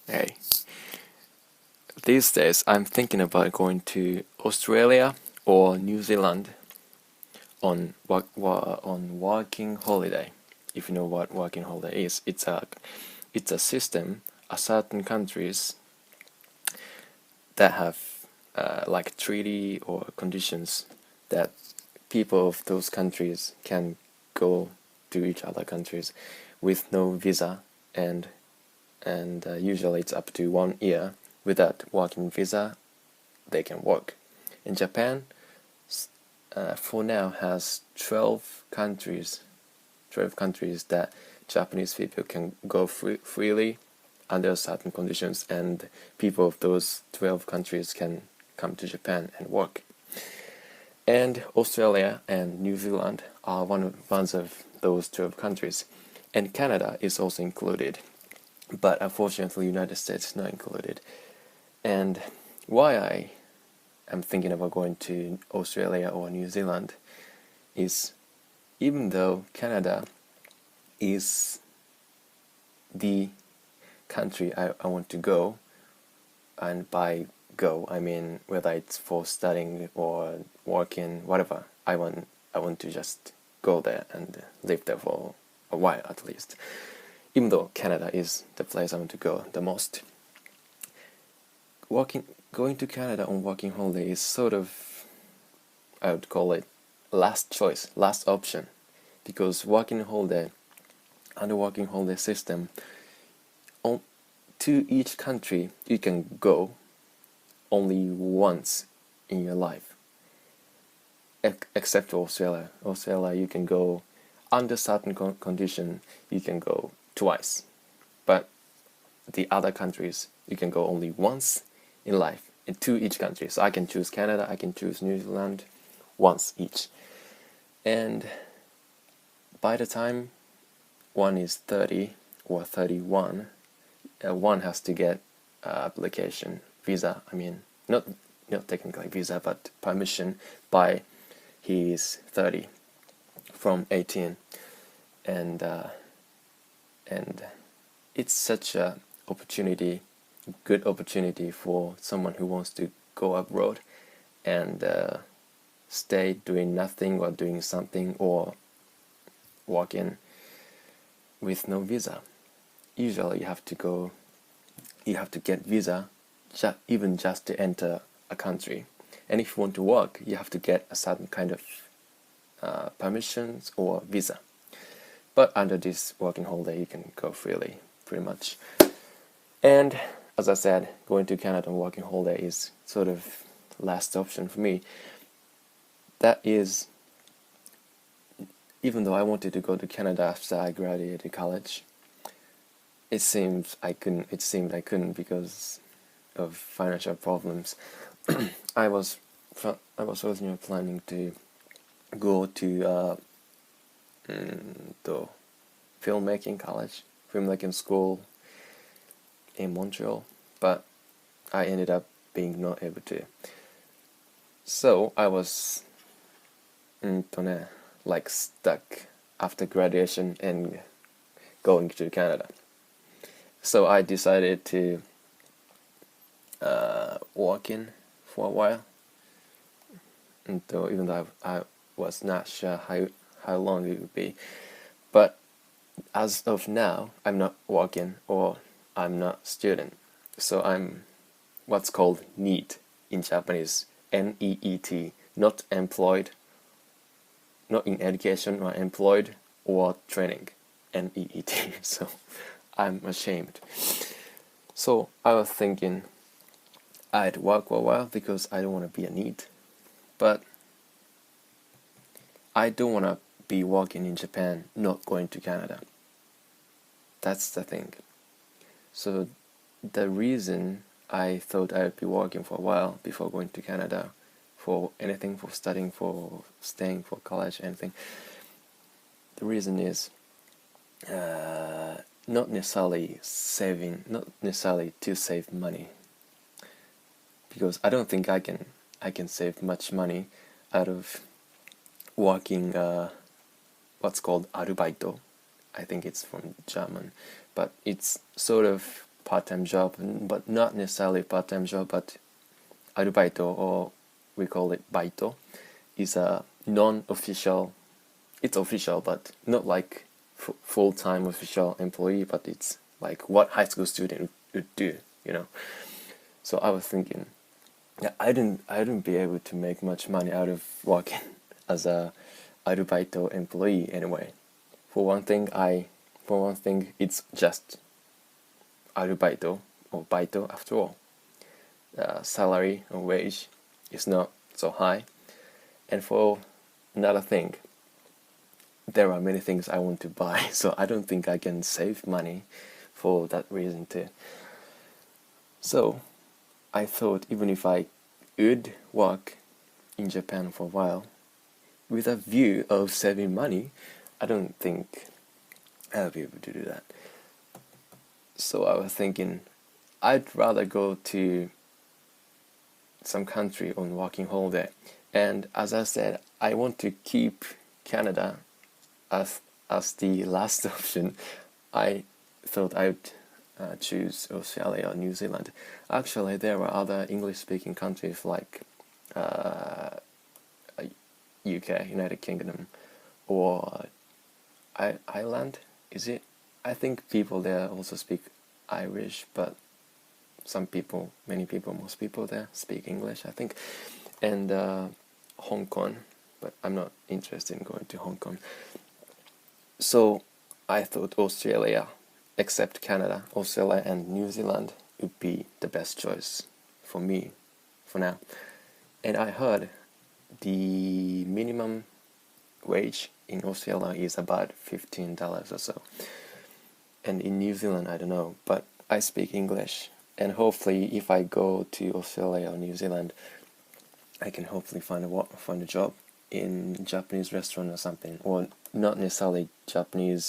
Hey, these days I'm thinking about going to Australia or New Zealand on working holiday. If you know what working holiday is, it's a system. Certain countries that have like treaty or conditions that people of those countries can go to each other countries with no visa and usually it's up to 1 year. Without working visa, they can work. In Japan, for now has 12 countries that Japanese people can go freely under certain conditions, and people of those 12 countries can come to Japan and work. And Australia and New Zealand are one of those 12 countries, and Canada is also included. But unfortunately, United States is not included. And why I am thinking about going to Australia or New Zealand is, even though Canada is the country I want to go, and by go I mean whether it's for studying or working, whatever, I want to just go there and live there for a while at least. Even though Canada is the place I want to go the most. Going to Canada on working holiday is sort of, I would call it last choice, last option, because under working holiday system, to each country you can go only once in your life, except for Australia. Australia you can go under certain condition, you can go twice, but the other countries you can go only once in life, to each country. So I can choose Canada, I can choose New Zealand once each. And by the time one is 30 or 31, one has to get application visa. I mean, not technically visa, but permission by he is 30 from 18, and it's such a good opportunity for someone who wants to go abroad and stay doing nothing or doing something or working with no visa. Usually you have to get visa even just to enter a country, and if you want to work you have to get a certain kind of permissions or visa. But under this working holiday you can go freely, pretty much. And as I said, going to Canada on working holiday is sort of last option for me. That is, even though I wanted to go to Canada after I graduated college, it seemed I couldn't because of financial problems. I was originally planning to go to the filmmaking school in Montreal, but I ended up being not able to. So I was like stuck after graduation and going to Canada. So I decided to walk in for a while, even though I was not sure how long it would be. But as of now, I'm not working or I'm not student, so I'm what's called NEET in Japanese, NEET, not employed, not in education or employed or training, NEET. So I'm ashamed. So I was thinking I'd work for a while because I don't want to be a NEET, but I don't want to be working in Japan, not going to Canada. That's the thing. So the reason I thought I would be working for a while before going to Canada for anything, for studying, for staying, for college, anything, the reason is not necessarily to save money, because I don't think I can save much money out of working what's called arubaito. I think it's from German, but it's sort of part-time job, but not necessarily part-time job, but arubaito, or we call it baito, is a non-official. It's official, but not like full-time official employee, but it's like what high school student would do, you know. So I was thinking, yeah, I didn't be able to make much money out of working as a arubaito employee anyway. For one thing, it's just arubaito or baito after all. Salary or wage is not so high, and for another thing, there are many things I want to buy, so I don't think I can save money for that reason too. So I thought even if I would work in Japan for a while with a view of saving money, I don't think I'll be able to do that. So I was thinking I'd rather go to some country on working holiday. And as I said, I want to keep Canada as the last option. I thought I would choose Australia or New Zealand. Actually, there are other English-speaking countries like UK, United Kingdom, or Ireland. Is it? I think people there also speak Irish, but most people there speak English, I think. And Hong Kong, but I'm not interested in going to Hong Kong. So I thought Australia, except Canada, Australia and New Zealand would be the best choice for me for now. And I heard the minimum wage in Australia is about $15 or so. And in New Zealand, I don't know, but I speak English. And hopefully, if I go to Australia or New Zealand, I can hopefully find a job in Japanese restaurant or something, or not necessarily Japan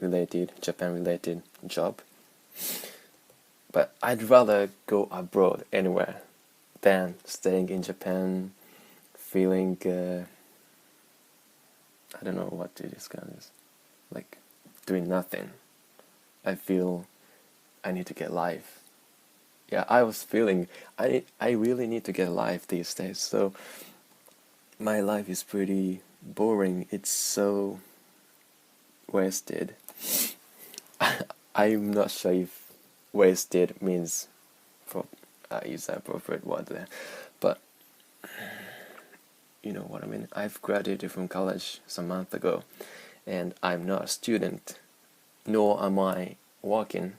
related job. But I'd rather go abroad anywhere than staying in Japan, feeling I don't know what to describe this, like doing nothing. I feel I need to get life. Yeah, I was feeling I really need to get life these days. So my life is pretty boring. It's so wasted. I'm not sure if wasted means use the appropriate word there, but you know what I mean. I've graduated from college some month ago, and I'm not a student, nor am I working.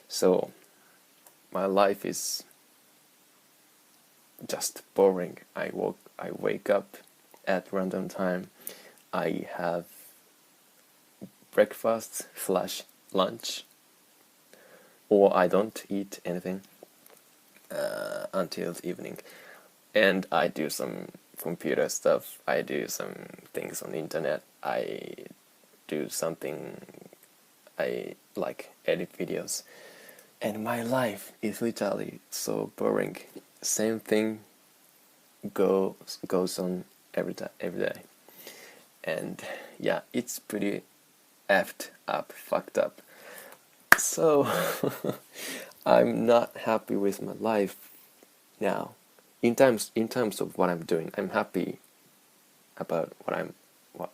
So my life is just boring. I wake up at random time. I have breakfast / lunch, or I don't eat anything until evening, and I do some computer stuff. I do some things on the internet. I do something. I like edit videos. And my life is literally so boring. Same thing goes on every day. And yeah, it's pretty fucked up. So I'm not happy with my life now. In terms of what I'm doing, I'm happy about what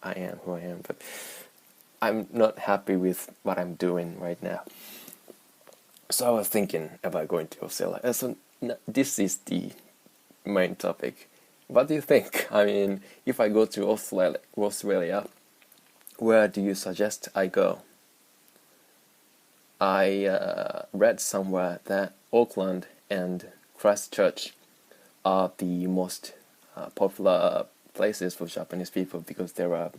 I am, who I am, but I'm not happy with what I'm doing right now. So I was thinking about going to Australia. So this is the main topic. What do you think? I mean, if I go to Australia, where do you suggest I go? I read somewhere that Auckland and Christchurch are the most popular places for Japanese people because there are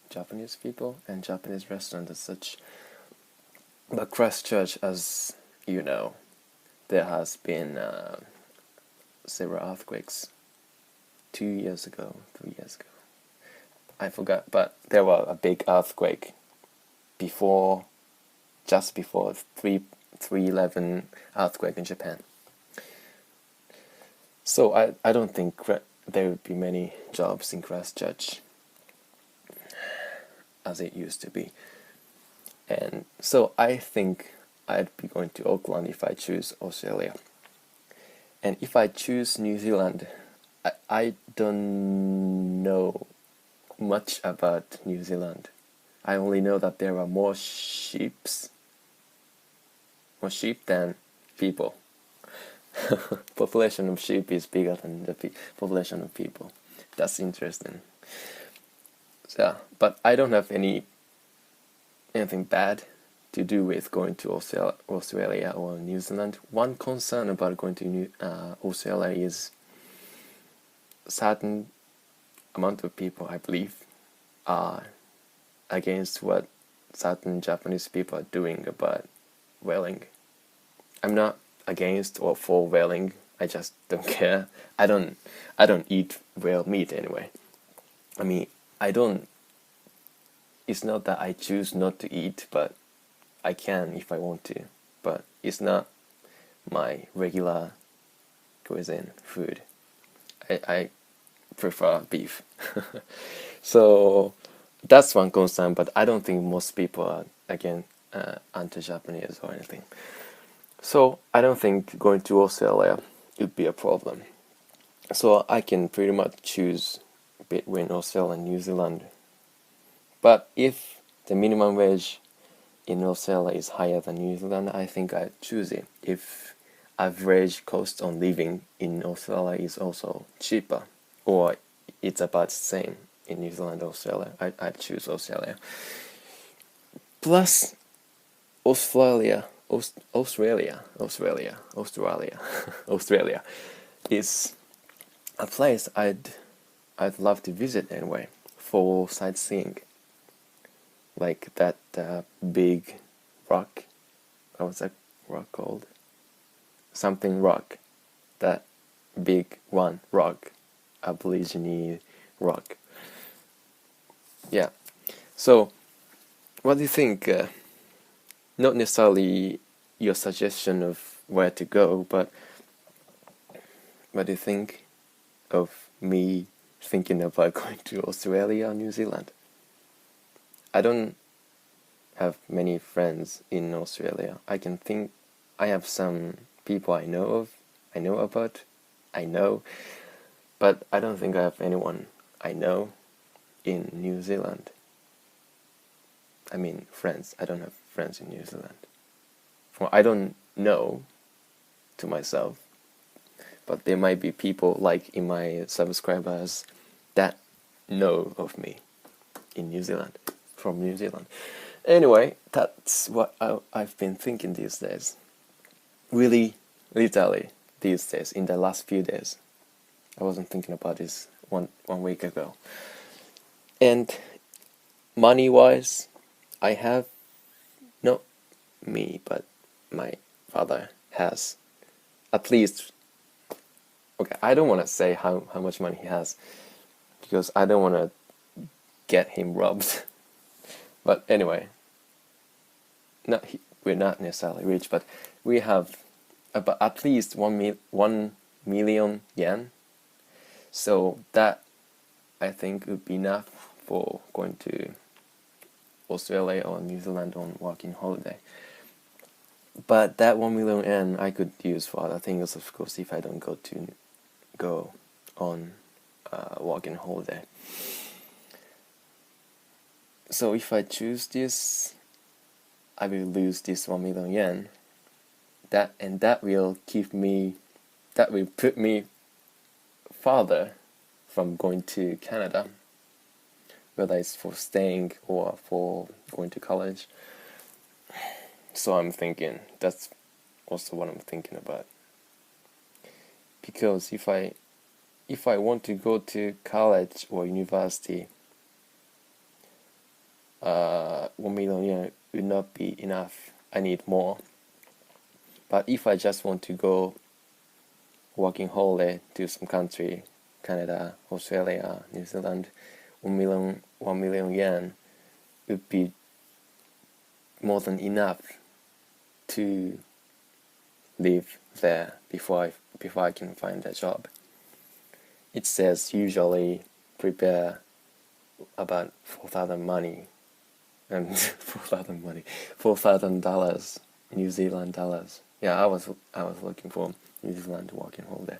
Japanese people and Japanese restaurants as such. But Christchurch, as you know, there has been several earthquakes 2 years ago, 3 years ago. I forgot, but there was a big earthquake just before 3/11 earthquake in Japan. So I don't think there would be many jobs in Christchurch as it used to be. And so I think I'd be going to Auckland if I choose Australia. And if I choose New Zealand, I don't know much about New Zealand. I only know that there are more sheep than people. Population of sheep is bigger than the population of people. That's interesting. So, but I don't have anything bad to do with going to Australia or New Zealand. One concern about going to Australia is certain amount of people, I believe, are against what certain Japanese people are doing about whaling. I'm not against or for whaling. I just don't care. I don't eat whale meat anyway. I mean, it's not that I choose not to eat, but I can if I want to. But it's not my regular cuisine food. I prefer beef. So that's one concern, but I don't think most people are, again, anti-Japanese or anything. So I don't think going to Australia would be a problem. So I can pretty much choose between Australia and New Zealand. But if the minimum wage in Australia is higher than New Zealand, I think I'd choose it. If average cost on living in Australia is also cheaper, or it's about the same in New Zealand or Australia, I'd choose Australia. Plus, Australia is a place I'd love to visit anyway for sightseeing. Like that big rock. What was that rock called? Something rock. That big one rock. Aborigine rock. Yeah. So, what do you think? Not necessarily your suggestion of where to go, but what do you think of me thinking about going to Australia or New Zealand? I don't have many friends in Australia. I have some people I know about, but I don't think I have anyone I know in New Zealand. I mean, friends. I don't have friends in New Zealand. Well, I don't know to myself, but there might be people like in my subscribers that know of me in New Zealand, from New Zealand. Anyway, that's what I've been thinking these days. Really, literally, these days, in the last few days. I wasn't thinking about this one week ago. And money-wise, I have, not me, but my father has at least, okay, I don't want to say how much money he has, because I don't want to get him robbed. But anyway, we're not necessarily rich, but we have about at least 1 million yen. So that, I think, would be enough for going to Australia or New Zealand on working holiday. But that 1 million yen I could use for other things, of course, if I don't go on working holiday. So if I choose this, I will lose this 1 million yen. That will put me farther from going to Canada, whether it's for staying or for going to college. So I'm thinking, that's also what I'm thinking about. Because if I want to go to college or university, 1 million yen would not be enough. I need more. But if I just want to go working holiday to some country, Canada, Australia, New Zealand, 1 million yen would be more than enough to live there before I can find a job. It says usually prepare about $4,000 $4,000 New Zealand dollars. Yeah, I was looking for New Zealand working holiday.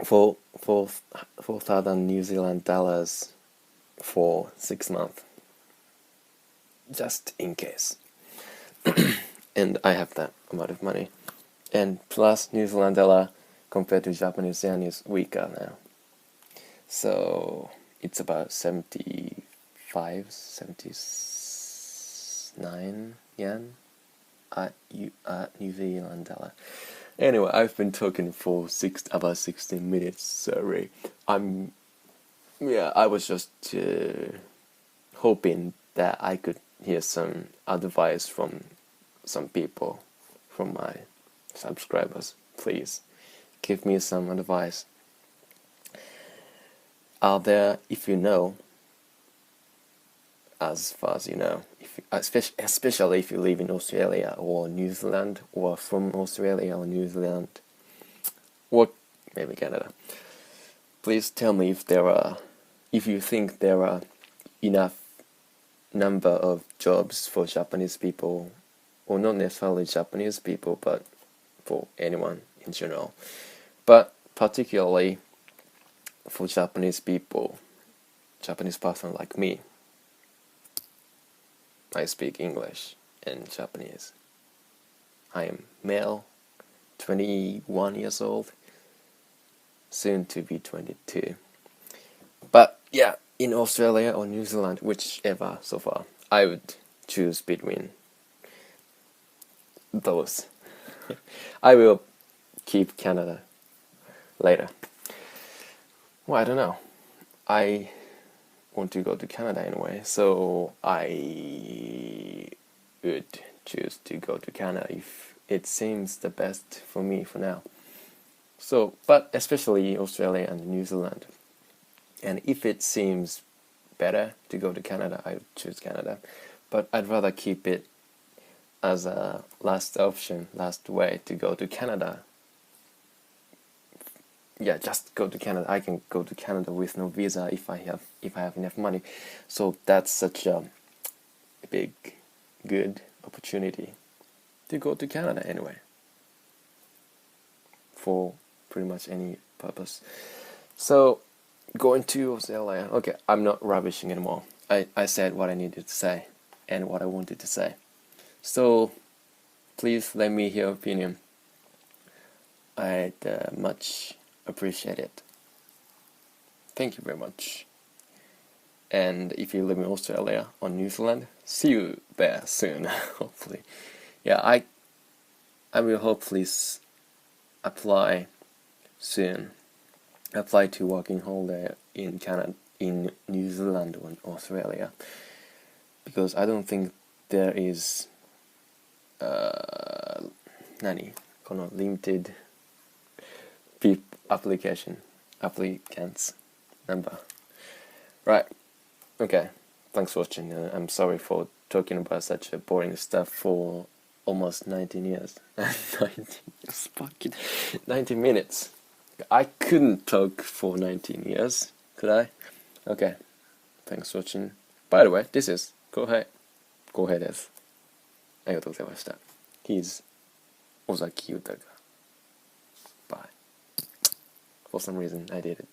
For 4,000 New Zealand dollars for 6 months, just in case. And I have that amount of money, and plus New Zealand dollar compared to Japanese yen is weaker now, so it's about 75, 79 yen at New Zealand dollar. Anyway, I've been talking for about 16 minutes. Sorry, I was just hoping that I could hear some advice from some people, from my subscribers. Please give me some advice. Are there, if you know, as far as you know, especially if you live in Australia or New Zealand, or from Australia or New Zealand, or maybe Canada, please tell me if you think there are enough number of jobs for Japanese people, or not necessarily Japanese people, but for anyone in general, but particularly for Japanese people, Japanese person like me. I speak English and Japanese. I am male, 21 years old, soon to be 22. But yeah, in Australia or New Zealand, whichever so far, I would choose between those. I will keep Canada later. Well, I don't know. I want to go to Canada anyway, so I would choose to go to Canada if it seems the best for me for now. So, but especially Australia and New Zealand. And if it seems better to go to Canada, I would choose Canada. But I'd rather keep it as a last option, last way to go to Canada. Yeah, just go to Canada. I can go to Canada with no visa if I have enough money. So that's such a big, good opportunity to go to Canada anyway, for pretty much any purpose. So going to Australia. Okay, I'm not rubbishing anymore. I said what I needed to say and what I wanted to say. So please let me hear your opinion. I'd much appreciate it. Thank you very much. And if you live in Australia or New Zealand, see you there soon. Hopefully, yeah. I will hopefully apply soon. Apply to working holiday in Canada, in New Zealand or Australia, because I don't think there is limited applicants number. Right. Okay. Thanks for watching. I'm sorry for talking about such a boring stuff for almost 19 years. 19 minutes. I couldn't talk for 19 years, could I? Okay. Thanks for watching. By the way, this is Kohei. Kohei です。ありがとうございました。He's 尾崎豊。Bye. For some reason, I did it.